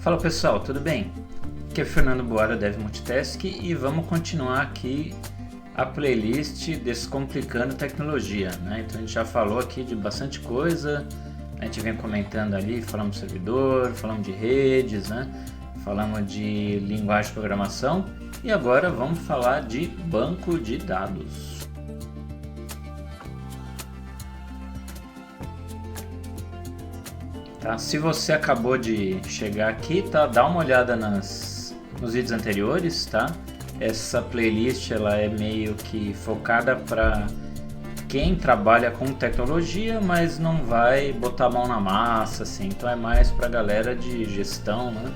Fala pessoal, tudo bem? Aqui é Fernando Boara, Dev Multitask, e vamos continuar aqui a playlist Descomplicando Tecnologia, né? Então a gente já falou aqui de bastante coisa, a gente vem comentando ali, falamos de servidor, falamos de redes, né? Falamos de linguagem de programação e agora vamos falar de banco de dados. Tá? Se você acabou de chegar aqui, tá? Dá uma olhada nos vídeos anteriores, tá? Essa playlist ela é meio que focada para quem trabalha com tecnologia, mas não vai botar a mão na massa, assim. Então é mais para a galera de gestão, né?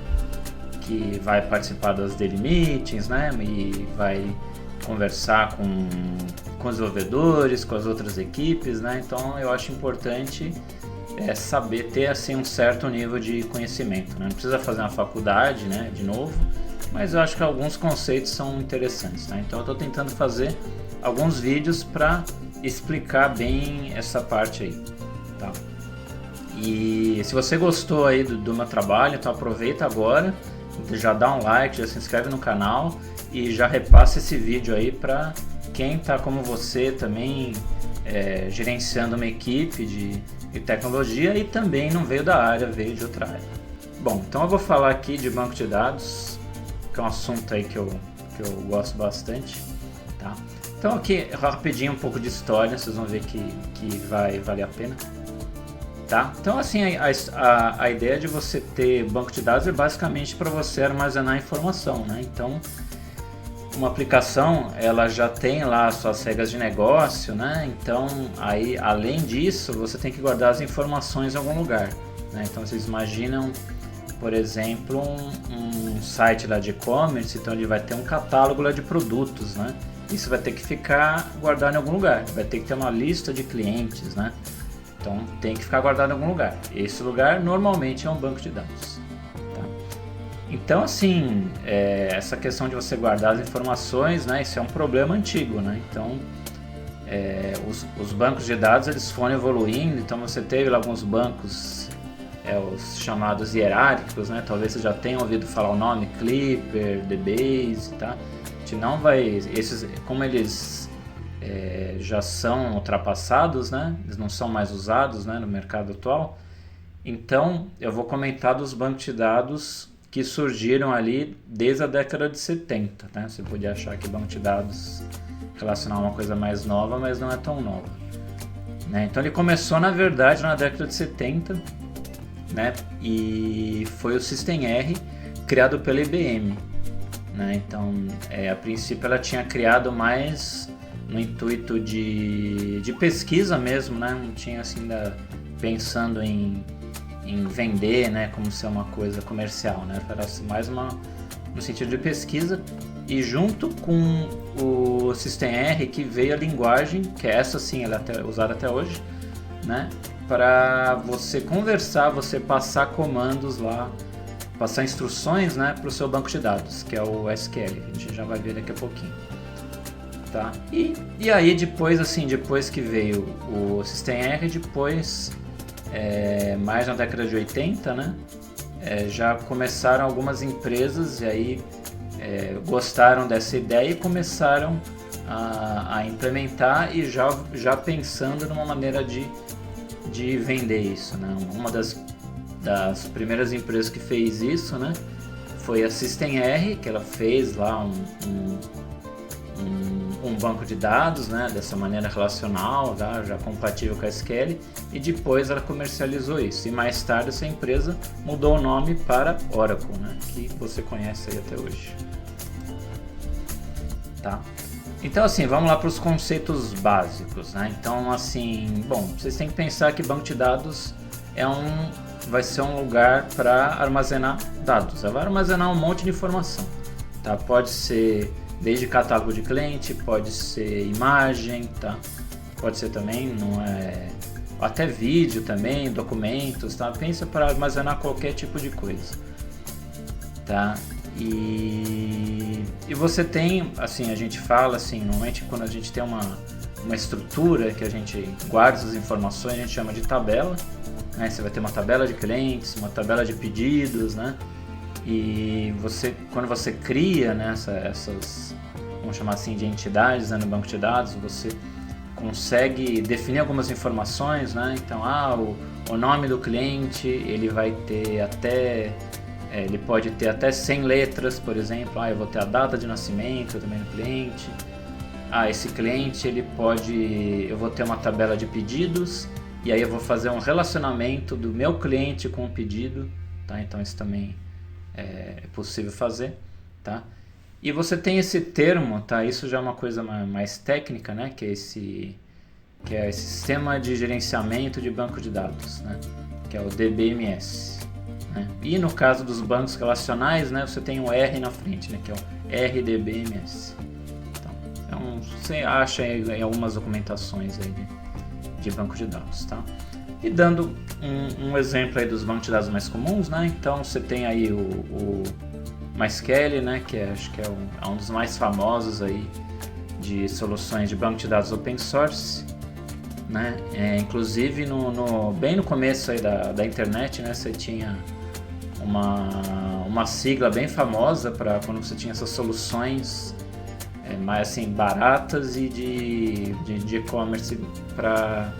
Que vai participar das daily meetings, né? E vai conversar com os desenvolvedores, com as outras equipes, né? Então eu acho importante saber ter assim um certo nível de conhecimento, né? Não precisa fazer uma faculdade, né, de novo, mas eu acho que alguns conceitos são interessantes, tá? Então eu estou tentando fazer alguns vídeos para explicar bem essa parte aí, tá? E se você gostou aí do meu trabalho, então aproveita agora, já dá um like, já se inscreve no canal e já repassa esse vídeo aí para quem está como você também gerenciando uma equipe de tecnologia e também não veio da área, veio de outra área. Bom, então eu vou falar aqui de banco de dados, que é um assunto aí que eu gosto bastante, tá? Então aqui rapidinho um pouco de história, vocês vão ver que vai valer a pena, tá? Então assim, a ideia de você ter banco de dados é basicamente para você armazenar informação, né? Então uma aplicação ela já tem lá suas regras de negócio, né? Então aí além disso você tem que guardar as informações em algum lugar, né? Então vocês imaginam, por exemplo, um site lá de e-commerce, então ele vai ter um catálogo lá de produtos, né? Isso vai ter que ficar guardado em algum lugar, vai ter que ter uma lista de clientes, né? Então tem que ficar guardado em algum lugar. Esse lugar normalmente é um banco de dados. Então, assim, essa questão de você guardar as informações, né, isso é um problema antigo, né? Então, os bancos de dados eles foram evoluindo. Então, você teve lá alguns bancos, os chamados hierárquicos, né? Talvez você já tenha ouvido falar o nome, Clipper, DBase, tá? A gente não vai, esses, como eles já são ultrapassados, né? Eles não são mais usados, né, no mercado atual. Então, eu vou comentar dos bancos de dados que surgiram ali desde a década de 70, né? Você podia achar que banco de dados relacionar uma coisa mais nova, mas não é tão nova, né? Então ele começou na verdade na década de 70, né? E foi o System R criado pela IBM, né? Então a princípio ela tinha criado mais no intuito de pesquisa mesmo, né? Não tinha assim pensando em vender, né, como ser uma coisa comercial, né? Era mais no sentido de pesquisa. E junto com o System R que veio a linguagem, que é essa sim, ela é usada até hoje, né? Para você conversar, você passar comandos lá, passar instruções, né, para o seu banco de dados, que é o SQL. A gente já vai ver daqui a pouquinho, tá? E aí depois que veio o System R, depois mais na década de 80, né? Já começaram algumas empresas e aí gostaram dessa ideia e começaram a implementar e já pensando numa maneira de vender isso, né? Uma das primeiras empresas que fez isso, né, foi a System R, que ela fez lá um banco de dados, né, dessa maneira relacional, tá, já compatível com a SQL, e depois ela comercializou isso. E mais tarde essa empresa mudou o nome para Oracle, né, que você conhece aí até hoje. Tá? Então assim, vamos lá para os conceitos básicos, né? Então assim, bom, vocês têm que pensar que banco de dados vai ser um lugar para armazenar dados. Ela vai armazenar um monte de informação, tá? Pode ser desde catálogo de cliente, pode ser imagem, tá? Pode ser também, até vídeo também, documentos, tá? Pensa para armazenar qualquer tipo de coisa, tá? E você tem, assim, a gente fala assim, normalmente quando a gente tem uma estrutura que a gente guarda as informações, a gente chama de tabela, né? Você vai ter uma tabela de clientes, uma tabela de pedidos, né? E quando você cria, né, essas, vamos chamar assim, de entidades, né, no banco de dados, você consegue definir algumas informações, né? Então, o nome do cliente, ele vai ter ele pode ter até 100 letras, por exemplo. Eu vou ter a data de nascimento também do cliente. Esse cliente, eu vou ter uma tabela de pedidos, e aí eu vou fazer um relacionamento do meu cliente com o pedido, tá? Então isso também é possível fazer, tá? E você tem esse termo, tá? Isso já é uma coisa mais técnica, né? Que é esse sistema de gerenciamento de banco de dados, né? Que é o DBMS, né? E no caso dos bancos relacionais, né? Você tem um R na frente, né? Que é o RDBMS. Então, você acha em algumas documentações aí de banco de dados, tá? E dando um exemplo aí dos bancos de dados mais comuns, né? Então você tem aí o MySQL, né? Que acho que é um dos mais famosos aí de soluções de banco de dados open source, né? Inclusive bem no começo aí da internet, né? Você tinha uma sigla bem famosa para quando você tinha essas soluções mais assim baratas e de e-commerce para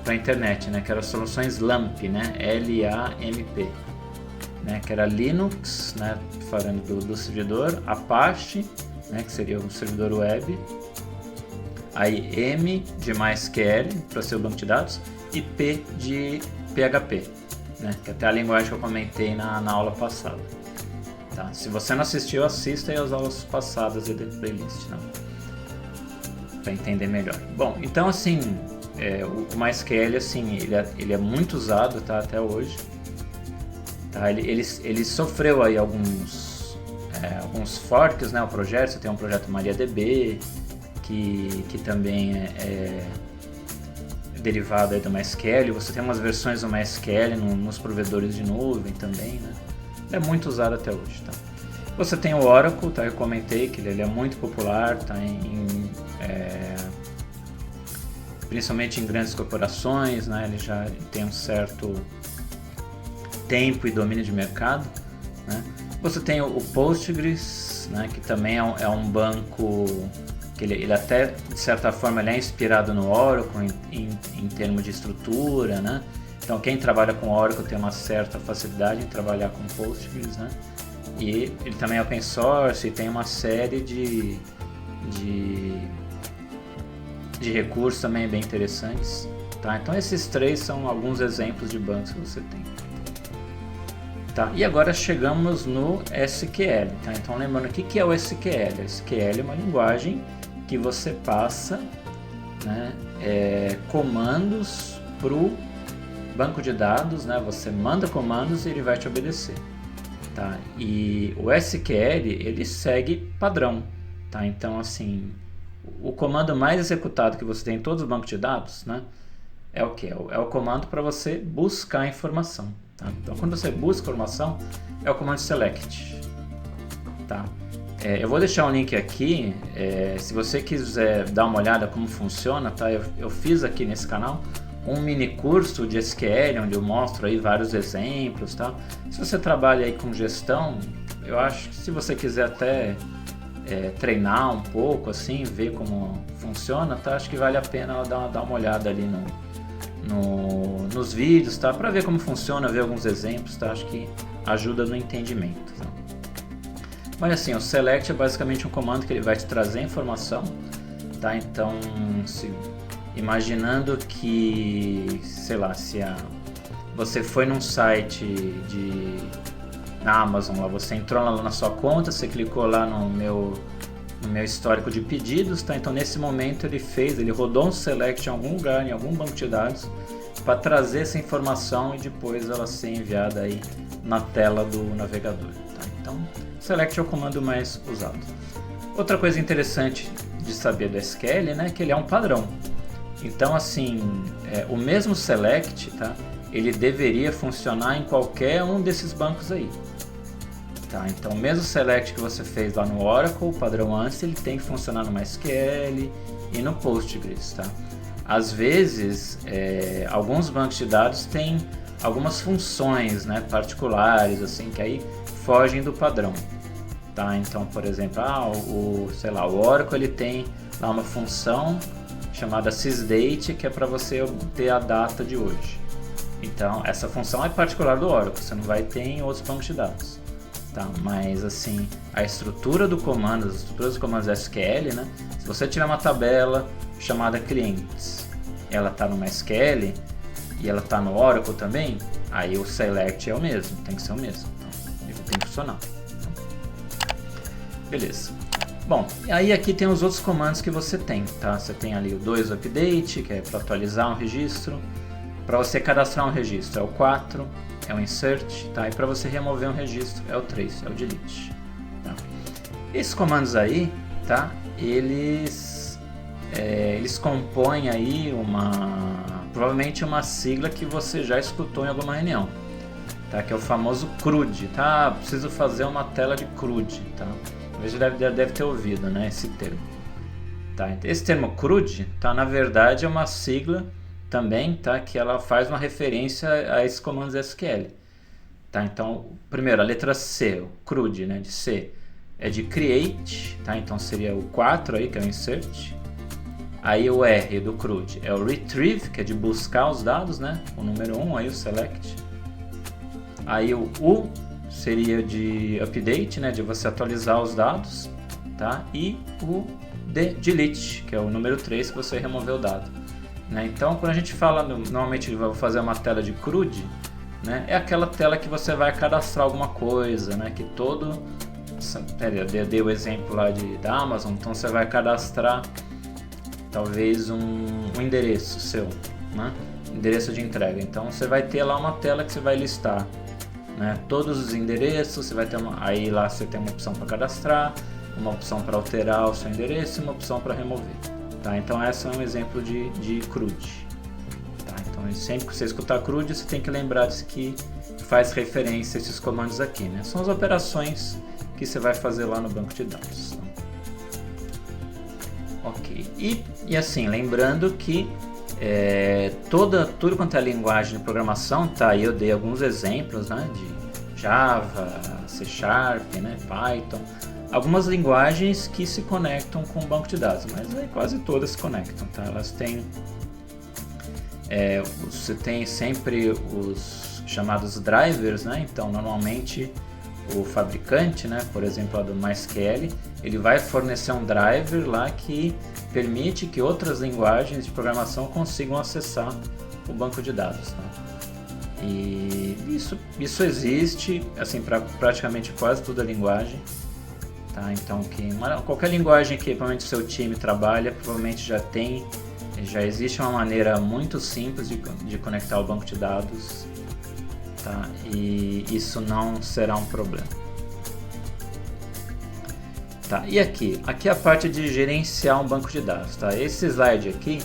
a internet, né? Que eram soluções LAMP, né? LAMP, né? Que era Linux, né? Falando do servidor, Apache, né? Que seria o servidor web, aí M de MySQL para ser o banco de dados e P de PHP, né? Que é até a linguagem que eu comentei na aula passada. Tá? Se você não assistiu, assista aí as aulas passadas da playlist, né? Para entender melhor. Bom, então assim, o MySQL assim, ele é muito usado, tá, até hoje. Tá? Ele sofreu aí alguns forks, né? O projeto, você tem um projeto MariaDB, que também é derivado aí do MySQL. Você tem umas versões do MySQL nos provedores de nuvem também, né? É muito usado até hoje, tá? Você tem o Oracle, tá? Eu comentei que ele é muito popular, tá? Principalmente em grandes corporações, né? Ele já tem um certo tempo e domínio de mercado, né? Você tem o Postgres, né? Que também é um banco que ele até, de certa forma, ele é inspirado no Oracle em termos de estrutura, né? Então quem trabalha com Oracle tem uma certa facilidade em trabalhar com Postgres, né? E ele também é open source e tem uma série de recursos também bem interessantes, tá? Então esses três são alguns exemplos de bancos que você tem. Tá? E agora chegamos no SQL, tá? Então lembrando o que é o SQL? O SQL é uma linguagem que você passa, né, comandos para o banco de dados, né? Você manda comandos e ele vai te obedecer, tá? E o SQL ele segue padrão, tá? Então assim, o comando mais executado que você tem em todos os bancos de dados, né, é o que? É o comando para você buscar informação, tá? Então quando você busca informação é o comando select, tá? Eu vou deixar um link aqui, se você quiser dar uma olhada como funciona, tá? Eu fiz aqui nesse canal um mini curso de SQL, onde eu mostro aí vários exemplos, tá? Se você trabalha aí com gestão, eu acho que se você quiser até treinar um pouco, assim, ver como funciona, tá? Acho que vale a pena dar uma olhada ali nos vídeos, tá? Para ver como funciona, ver alguns exemplos, tá? Acho que ajuda no entendimento, tá? Mas assim, o select é basicamente um comando que ele vai te trazer informação, tá? Então, imaginando que, sei lá, você foi num site na Amazon, lá, você entrou lá na sua conta, você clicou lá no meu histórico de pedidos, tá? Então nesse momento ele rodou um select em algum lugar, em algum banco de dados, para trazer essa informação e depois ela ser enviada aí na tela do navegador, tá? Então select é o comando mais usado. Outra coisa interessante de saber do SQL, né, é que ele é um padrão. Então assim, o mesmo select, tá, ele deveria funcionar em qualquer um desses bancos aí, tá? Então o mesmo select que você fez lá no Oracle, o padrão ANSI, ele tem que funcionar no MySQL e no Postgres, tá? Às vezes alguns bancos de dados têm algumas funções, né, particulares, assim, que aí fogem do padrão. Tá? Então, por exemplo, sei lá, o Oracle ele tem lá uma função chamada sysdate, que é para você obter a data de hoje. Então, essa função é particular do Oracle, você não vai ter em outros bancos de dados. Tá? Mas, assim, a estrutura do comando, as estruturas dos comandos SQL, né? Se você tiver uma tabela chamada clientes, ela está no MySQL e ela está no Oracle também, aí o select é o mesmo, tem que ser o mesmo. Então, ele tem que funcionar. Beleza. Bom, aí aqui tem os outros comandos que você tem, tá? Você tem ali o 2update, que é para atualizar um registro. Para você cadastrar um registro é o 4, é o insert, tá? E para você remover um registro é o 3, é o delete. Tá? Esses comandos aí, tá? Eles compõem aí provavelmente uma sigla que você já escutou em alguma reunião, tá? Que é o famoso CRUD, tá? Preciso fazer uma tela de CRUD, tá? Talvez já deve ter ouvido, né, esse termo. Tá? Esse termo CRUD, tá? Na verdade é uma sigla também, tá? Que ela faz uma referência a esses comandos SQL. Tá? Então, primeiro, a letra C, o CRUD, né, de C, é de create, tá? Então seria o 4 aí, que é o insert. Aí o R do CRUD é o retrieve, que é de buscar os dados, né? O número 1 aí, o select. Aí o U seria de update, né? De você atualizar os dados, tá? E o delete, que é o número 3, que você removeu o dado. Né? Então, quando a gente fala, normalmente vou fazer uma tela de CRUD, né? É aquela tela que você vai cadastrar alguma coisa, né? Que todo... Eu dei o exemplo lá da Amazon, então você vai cadastrar talvez um endereço seu, né? Endereço de entrega. Então você vai ter lá uma tela que você vai listar, né, todos os endereços. Você vai ter aí lá você tem uma opção para cadastrar, uma opção para alterar o seu endereço e uma opção para remover. Tá? Então esse é um exemplo de CRUD. Tá? Então sempre que você escutar CRUD, você tem que lembrar disso, que faz referência a esses comandos aqui, né? São as operações que você vai fazer lá no banco de dados. Ok, e assim, lembrando que tudo quanto é linguagem de programação, tá? Aí eu dei alguns exemplos, né? De Java, C Sharp, né? Python, algumas linguagens que se conectam com o banco de dados, mas aí quase todas se conectam, tá? Elas têm, você tem sempre os chamados drivers, né? Então normalmente o fabricante, né, por exemplo, a do MySQL, ele vai fornecer um driver lá que permite que outras linguagens de programação consigam acessar o banco de dados. Tá? E isso existe assim para praticamente quase toda a linguagem. Tá? Então, qualquer linguagem que provavelmente o seu time trabalha, provavelmente já existe uma maneira muito simples de conectar o banco de dados. Tá? E isso não será um problema. Tá? E aqui é a parte de gerenciar um banco de dados. Tá? Esse slide aqui,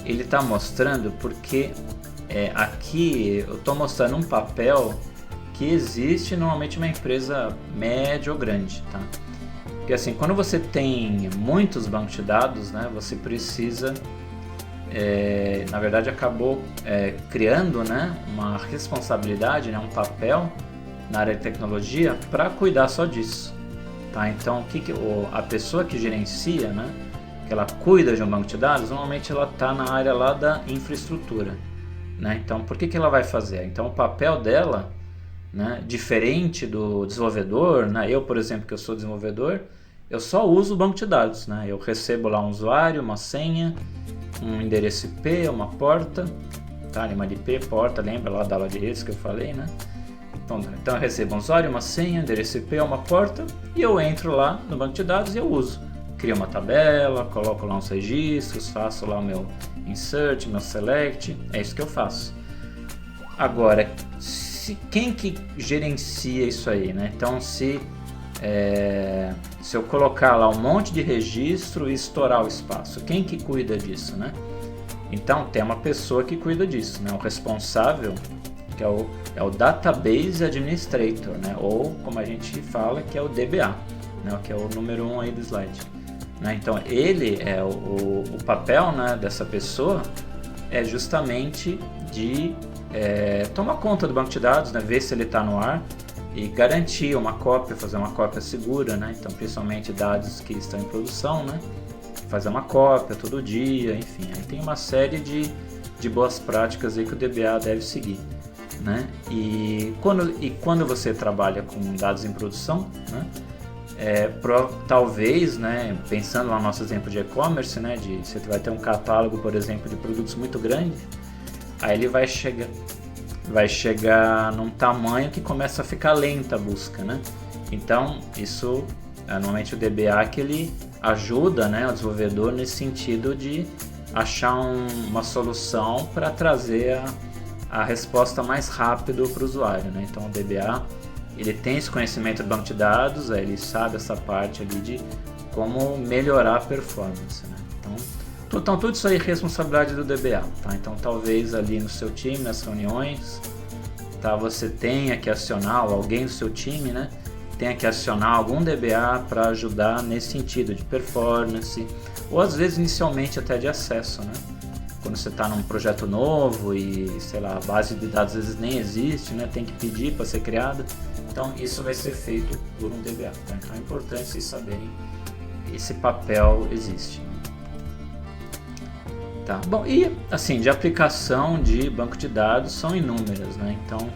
ele está mostrando porque aqui eu estou mostrando um papel que existe normalmente uma empresa média ou grande. Tá? Porque assim, quando você tem muitos bancos de dados, né, você precisa... na verdade acabou criando, né, uma responsabilidade, né, um papel na área de tecnologia para cuidar só disso. Tá? Então a pessoa que gerencia, né, que ela cuida de um banco de dados, normalmente ela está na área lá da infraestrutura. Né? Então por que ela vai fazer? Então o papel dela, né, diferente do desenvolvedor, né, eu por exemplo que eu sou desenvolvedor, eu só uso o banco de dados. Né? Eu recebo lá um usuário, uma senha, um endereço IP, uma porta, tá? Uma IP, porta, lembra lá da aula de redes que eu falei, né? Então eu recebo um usuário, uma senha, um endereço IP, uma porta, e eu entro lá no banco de dados e eu uso. Crio uma tabela, coloco lá uns registros, faço lá o meu insert, meu select, é isso que eu faço. Agora, quem que gerencia isso aí, né? Então se eu colocar lá um monte de registro e estourar o espaço, quem que cuida disso, né? Então tem uma pessoa que cuida disso, né? O responsável, que é o Database Administrator, né? Ou como a gente fala, que é o DBA, né? Que é o número 1 aí do slide. Né? Então ele é o papel, né, dessa pessoa é justamente de tomar conta do banco de dados, né? Ver se ele está no ar. e garantir uma cópia, fazer uma cópia segura, né? Então, principalmente dados que estão em produção, né? Fazer uma cópia todo dia, enfim, aí tem uma série de boas práticas aí que o DBA deve seguir, né? E quando você trabalha com dados em produção, né? Talvez, né, pensando no nosso exemplo de e-commerce, né, você vai ter um catálogo, por exemplo, de produtos muito grande, aí ele vai chegar num tamanho que começa a ficar lenta a busca, né? Então, isso, normalmente o DBA que ele ajuda, né, o desenvolvedor nesse sentido de achar uma solução para trazer a resposta mais rápido para o usuário, né? Então, o DBA ele tem esse conhecimento do banco de dados, ele sabe essa parte ali de como melhorar a performance, né? Então tudo isso aí é responsabilidade do DBA, tá? Então talvez ali no seu time, nas reuniões, tá, você tenha que acionar, ou alguém do seu time, né, tenha que acionar algum DBA para ajudar nesse sentido de performance, ou às vezes inicialmente até de acesso, né? Quando você está num projeto novo e, sei lá, a base de dados às vezes nem existe, né, tem que pedir para ser criada. Então isso vai ser feito por um DBA, tá? Então é importante vocês saberem que esse papel existe, né? Tá, bom, e assim, de aplicação de banco de dados são inúmeras, né? Então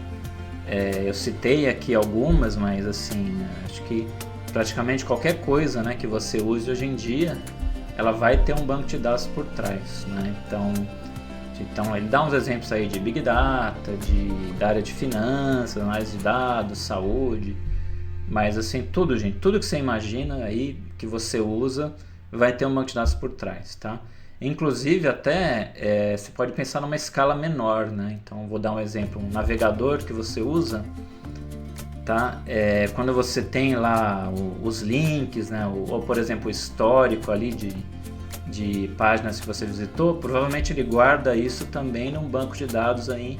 eu citei aqui algumas, mas assim, acho que praticamente qualquer coisa, né, que você use hoje em dia, ela vai ter um banco de dados por trás, né? Então ele dá uns exemplos aí de Big Data, da área de finanças, análise de dados, saúde, mas assim, tudo, gente, tudo que você imagina aí que você usa vai ter um banco de dados por trás, tá? Inclusive até você pode pensar numa escala menor, né? Então vou dar um exemplo, um navegador que você usa, tá? Quando você tem lá os links, né? Ou por exemplo o histórico ali de páginas que você visitou, provavelmente ele guarda isso também num banco de dados aí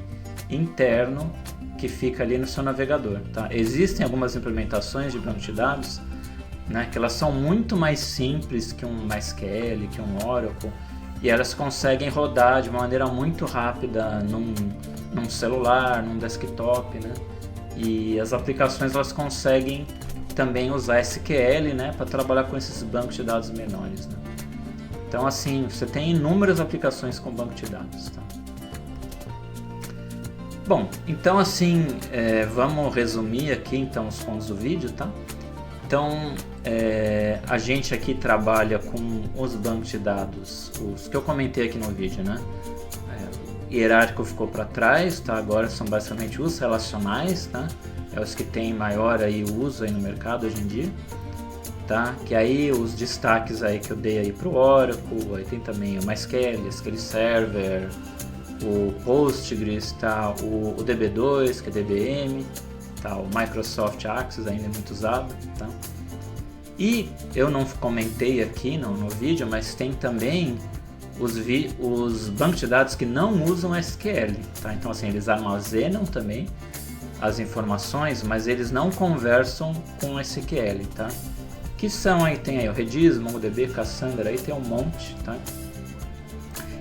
interno que fica ali no seu navegador, tá? Existem algumas implementações de banco de dados, né, que elas são muito mais simples que um MySQL, que um Oracle, e elas conseguem rodar de uma maneira muito rápida num celular, num desktop, né? E as aplicações elas conseguem também usar SQL, né, para trabalhar com esses bancos de dados menores, né? Então assim, você tem inúmeras aplicações com banco de dados, tá? Bom, então assim, vamos resumir aqui então os pontos do vídeo, tá? Então, a gente aqui trabalha com os bancos de dados, os que eu comentei aqui no vídeo, né? Hierárquico ficou para trás, tá? Agora são basicamente os relacionais, tá? É os que têm maior aí uso aí no mercado hoje em dia, tá? Que aí os destaques aí que eu dei aí para o Oracle, aí tem também o MySQL, SQL Server, o Postgres, tá? O DB2, que é DBM, tá? O Microsoft Access ainda é muito usado, tá? E eu não comentei aqui no vídeo, mas tem também os bancos de dados que não usam SQL, tá? Então assim, eles armazenam também as informações, mas eles não conversam com SQL, tá? Que são aí, tem aí o Redis, MongoDB, Cassandra, aí tem um monte, tá?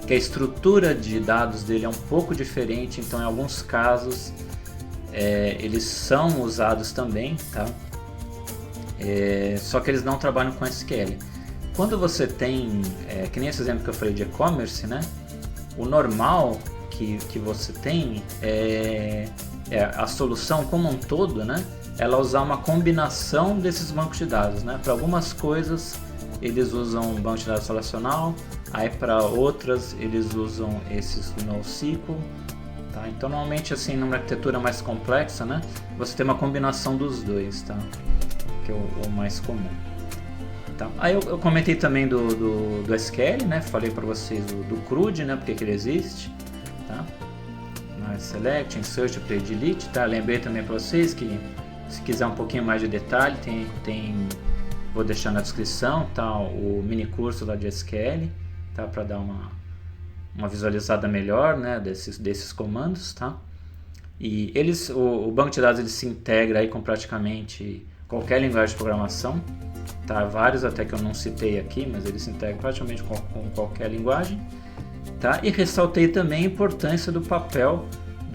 Que a estrutura de dados dele é um pouco diferente, então em alguns casos eles são usados também, tá? Só que eles não trabalham com SQL. Quando você tem, que nem esse exemplo que eu falei de e-commerce, né? O normal que você tem a solução como um todo, né? Ela usar uma combinação desses bancos de dados, né? Para algumas coisas eles usam um banco de dados relacional, aí para outras eles usam esses NoSQL, tá? Então normalmente assim numa arquitetura mais complexa, né? Você tem uma combinação dos dois, tá? Que é o mais comum. Tá. Aí eu comentei também do SQL, né? Falei para vocês do CRUD, né? Porque que ele existe, tá? Select, Insert, Update, Delete, tá? Lembrei também para vocês que se quiser um pouquinho mais de detalhe, vou deixar na descrição, tá? O mini curso lá de SQL, tá? Para dar uma visualizada melhor, né? Desses comandos, tá? E o banco de dados ele se integra aí com praticamente qualquer linguagem de programação, tá? Vários até que eu não citei aqui, mas ele se integra praticamente com qualquer linguagem, tá? E ressaltei também a importância do papel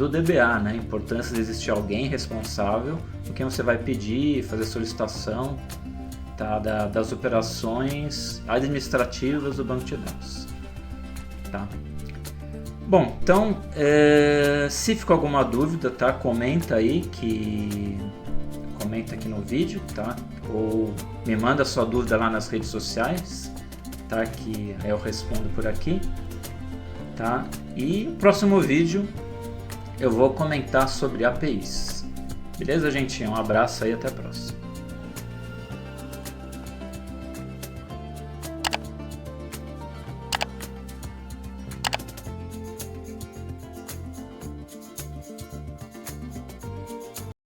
do DBA, né? A importância de existir alguém responsável por quem você vai pedir, fazer solicitação, tá? Das operações administrativas do banco de dados, tá? Bom, então, se ficou alguma dúvida, tá? Comenta aí comenta aqui no vídeo, tá? Ou me manda sua dúvida lá nas redes sociais, tá? Que eu respondo por aqui, tá? E no próximo vídeo eu vou comentar sobre APIs. Beleza, gente? Um abraço aí, até a próxima.